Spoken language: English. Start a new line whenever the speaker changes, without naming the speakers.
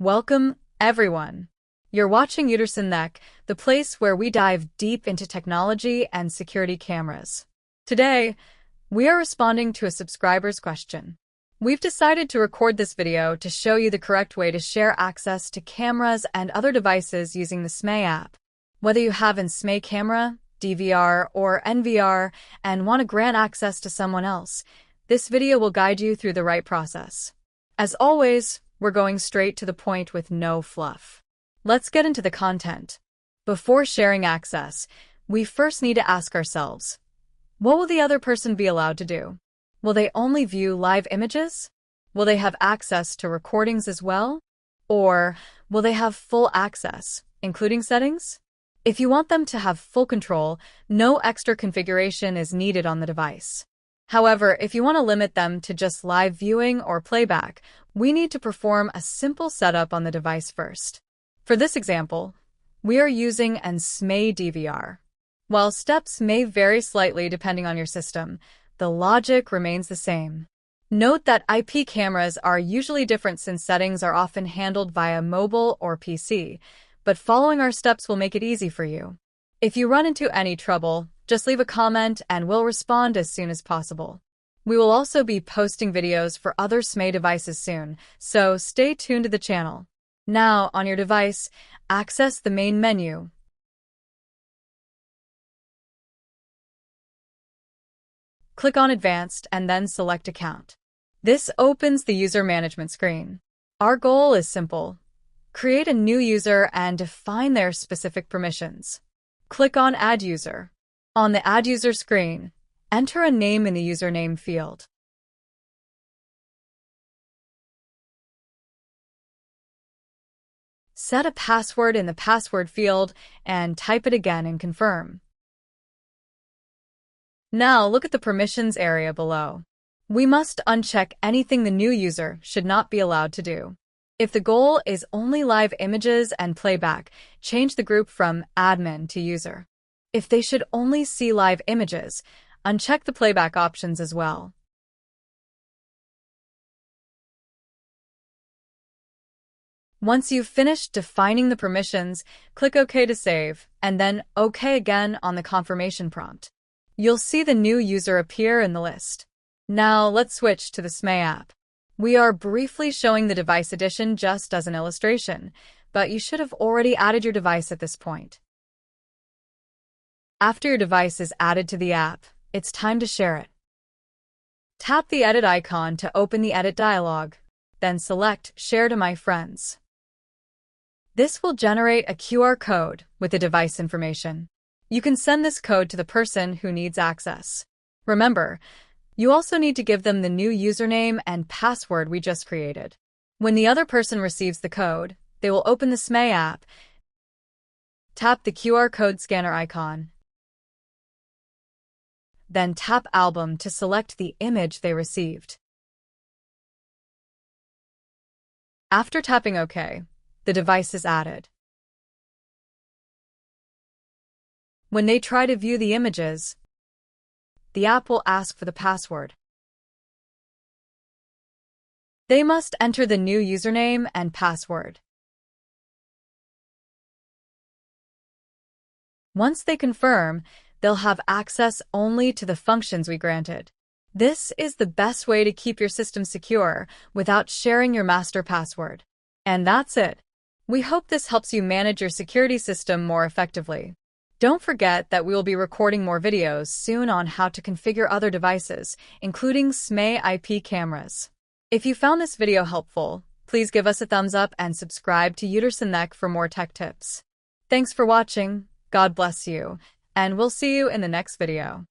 Welcome, everyone. You're watching Uederson, the place where we dive deep into technology and security cameras. Today, we are responding to a subscriber's question. We've decided to record this video to show you the correct way to share access to cameras and other devices using the Xmeye app. Whether you have an Xmeye camera, DVR, or NVR and want to grant access to someone else, this video will guide you through the right process. As always, we're going straight to the point with no fluff. Let's get into the content. Before sharing access, we first need to ask ourselves, what will the other person be allowed to do? Will they only view live images? Will they have access to recordings as well? Or will they have full access, including settings? If you want them to have full control, no extra configuration is needed on the device. However, if you want to limit them to just live viewing or playback, we need to perform a simple setup on the device first. For this example, we are using an Xmeye DVR. While steps may vary slightly depending on your system, the logic remains the same. Note that IP cameras are usually different since settings are often handled via mobile or PC, but following our steps will make it easy for you. If you run into any trouble, just leave a comment and we'll respond as soon as possible. We will also be posting videos for other Xmeye devices soon, so stay tuned to the channel. Now, on your device, access the main menu. Click on Advanced and then select Account. This opens the user management screen. Our goal is simple. Create a new user and define their specific permissions. Click on Add User. On the Add User screen, enter a name in the username field. Set a password in the password field and type it again and confirm. Now look at the permissions area below. We must uncheck anything the new user should not be allowed to do. If the goal is only live images and playback, change the group from Admin to User. If they should only see live images, uncheck the playback options as well. Once you've finished defining the permissions, click OK to save, and then OK again on the confirmation prompt. You'll see the new user appear in the list. Now let's switch to the Xmeye app. We are briefly showing the device edition just as an illustration, but you should have already added your device at this point. After your device is added to the app, it's time to share it. Tap the Edit icon to open the Edit dialog, then select Share to My Friends. This will generate a QR code with the device information. You can send this code to the person who needs access. Remember, you also need to give them the new username and password we just created. When the other person receives the code, they will open the Xmeye app, tap the QR code scanner icon, then tap Album to select the image they received. After tapping OK, the device is added. When they try to view the images, the app will ask for the password. They must enter the new username and password. Once they confirm, they'll have access only to the functions we granted. This is the best way to keep your system secure without sharing your master password. And that's it. We hope this helps you manage your security system more effectively. Don't forget that we will be recording more videos soon on how to configure other devices, including Xmeye IP cameras. If you found this video helpful, please give us a thumbs up and subscribe to Uederson for more tech tips. Thanks for watching, God bless you, and we'll see you in the next video.